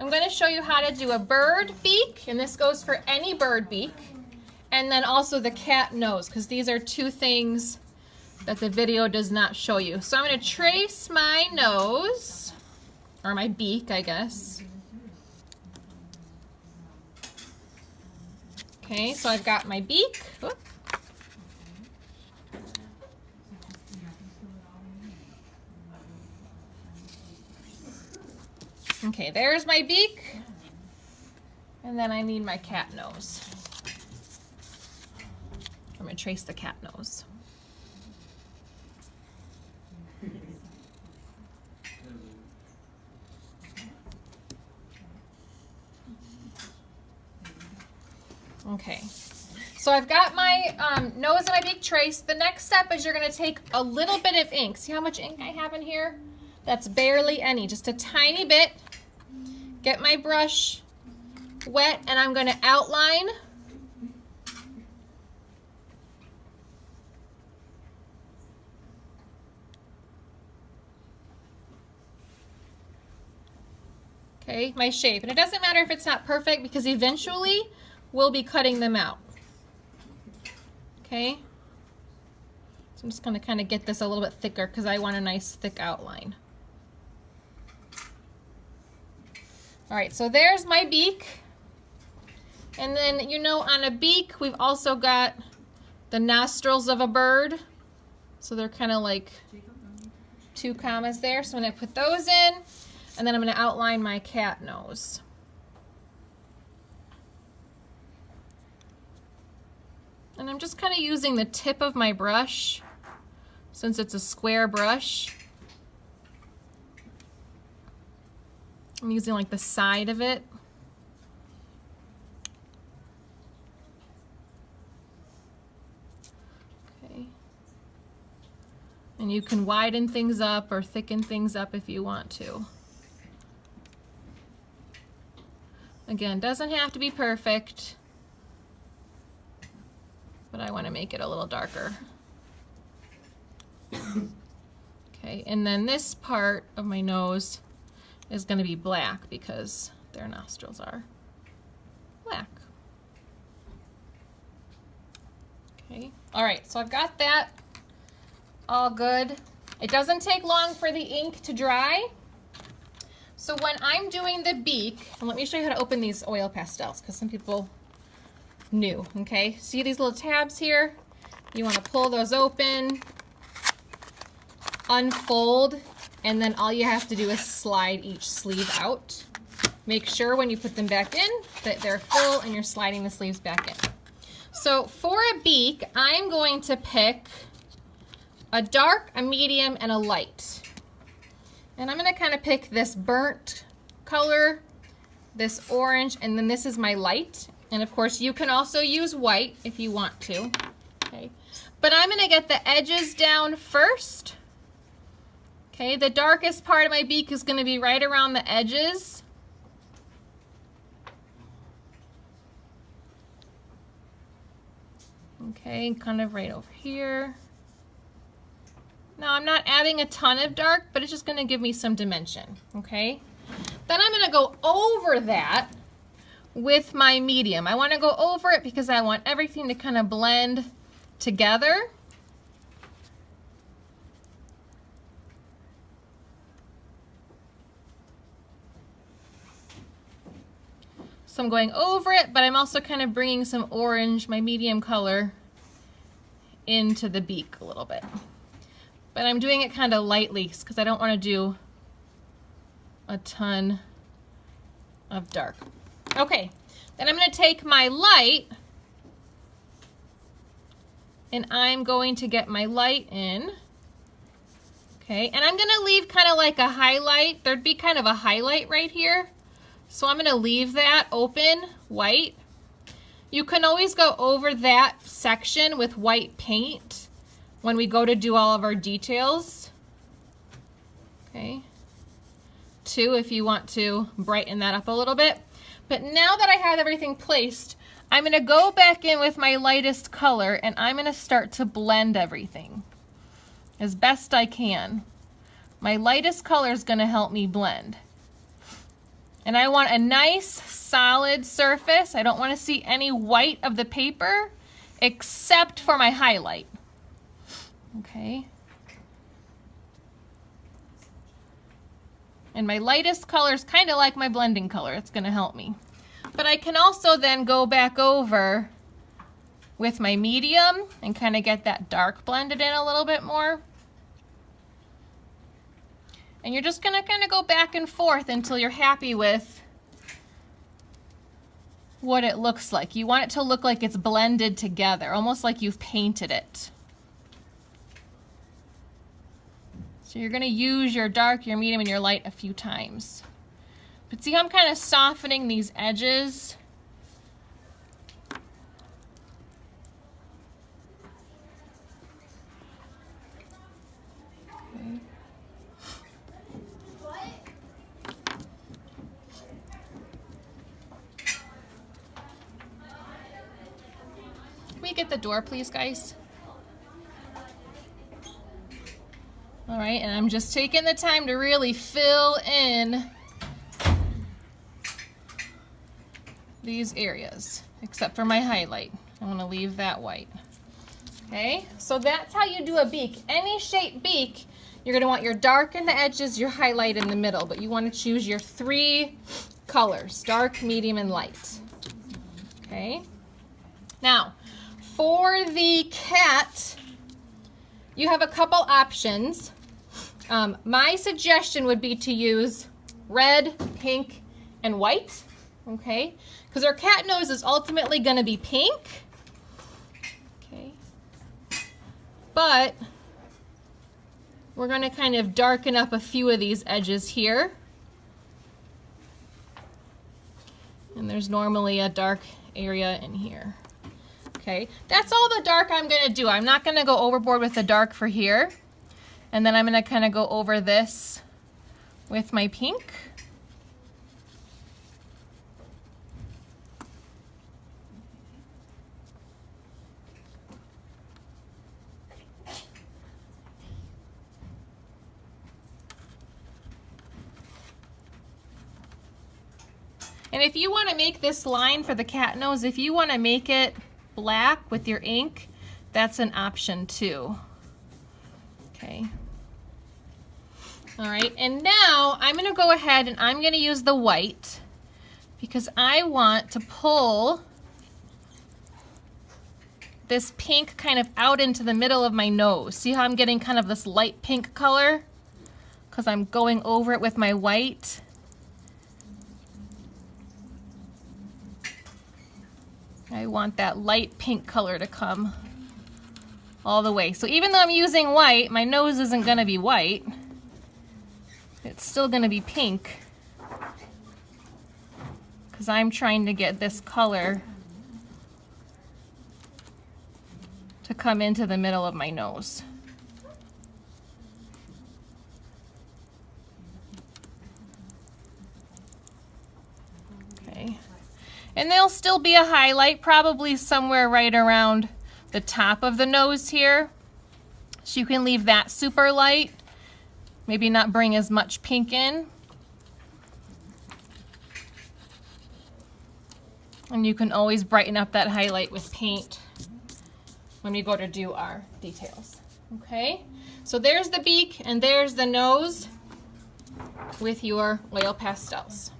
I'm going to show you how to do a bird beak, and this goes for any bird beak, and then also the cat nose, because these are two things that the video does not show you. So I'm going to trace my nose, or my beak, I guess. Okay, so I've got my beak. Whoop. Okay, there's my beak, and then I need my cat nose. I'm going to trace the cat nose. Okay, so I've got my nose and my beak traced. The next step is you're going to take a little bit of ink. See how much ink I have in here? That's barely any, just a tiny bit. Get my brush wet, and I'm going to outline. Okay, my shape. And it doesn't matter if it's not perfect, because eventually we'll be cutting them out. Okay? So I'm just going to kind of get this a little bit thicker because I want a nice thick outline. All right, so there's my beak. And then, you know, on a beak, we've also got the nostrils of a bird. So they're kind of like 2 commas there. So I'm going to put those in, and then I'm going to outline my cat nose. And I'm just kind of using the tip of my brush, since it's a square brush. I'm using like the side of it. Okay. And you can widen things up or thicken things up if you want to. Again, doesn't have to be perfect, but I want to make it a little darker. Okay, and then this part of my nose is going to be black because their nostrils are black. Okay, all right, so I've got that all good. It doesn't take long for the ink to dry. So when I'm doing the beak, and let me show you how to open these oil pastels, because some people new, okay? See these little tabs here? You want to pull those open, unfold, and then all you have to do is slide each sleeve out. Make sure when you put them back in that they're full and you're sliding the sleeves back in. So for a beak, I'm going to pick a dark, a medium, and a light. And I'm going to kind of pick this burnt color, this orange, and then this is my light. And of course you can also use white if you want to. Okay. But I'm going to get the edges down first. Okay, the darkest part of my beak is going to be right around the edges. Okay, kind of right over here. Now I'm not adding a ton of dark, but it's just going to give me some dimension, okay? Then I'm going to go over that with my medium. I want to go over it because I want everything to kind of blend together. So I'm going over it, but I'm also kind of bringing some orange, my medium color, into the beak a little bit. But I'm doing it kind of lightly because I don't want to do a ton of dark. Okay, then I'm going to take my light, and I'm going to get my light in. Okay, and I'm going to leave kind of like a highlight. There'd be kind of a highlight right here. So I'm going to leave that open, white. You can always go over that section with white paint when we go to do all of our details. Okay. 2 if you want to brighten that up a little bit. But now that I have everything placed, I'm going to go back in with my lightest color and I'm going to start to blend everything as best I can. My lightest color is going to help me blend. And I want a nice solid surface. I don't want to see any white of the paper except for my highlight. Okay. And my lightest color is kind of like my blending color. It's going to help me. But I can also then go back over with my medium and kind of get that dark blended in a little bit more. And you're just going to kind of go back and forth until you're happy with what it looks like. You want it to look like it's blended together, almost like you've painted it. So you're going to use your dark, your medium, and your light a few times. But see how I'm kind of softening these edges? Okay. Can we get the door, please, guys? All right, and I'm just taking the time to really fill in these areas, except for my highlight. I want to leave that white. Okay, so that's how you do a beak. Any shaped beak, you're going to want your dark in the edges, your highlight in the middle, but you want to choose your 3 colors, dark, medium, and light. Okay, now for the cat, you have a couple options. My suggestion would be to use red, pink, and white, okay? Because our cat nose is ultimately going to be pink, okay? But we're going to kind of darken up a few of these edges here. And there's normally a dark area in here. Okay, that's all the dark I'm going to do. I'm not going to go overboard with the dark for here. And then I'm going to kind of go over this with my pink. And if you want to make this line for the cat nose, if you want to make it black with your ink, that's an option too. Okay. All right, and now I'm going to go ahead and I'm going to use the white because I want to pull this pink kind of out into the middle of my nose. See how I'm getting kind of this light pink color? Because I'm going over it with my white. I want that light pink color to come all the way. So even though I'm using white, my nose isn't going to be white. It's still going to be pink because I'm trying to get this color to come into the middle of my nose. Okay. And there'll still be a highlight, probably somewhere right around the top of the nose here. So you can leave that super light. Maybe not bring as much pink in. And you can always brighten up that highlight with paint when we go to do our details. Okay, so there's the beak and there's the nose with your oil pastels.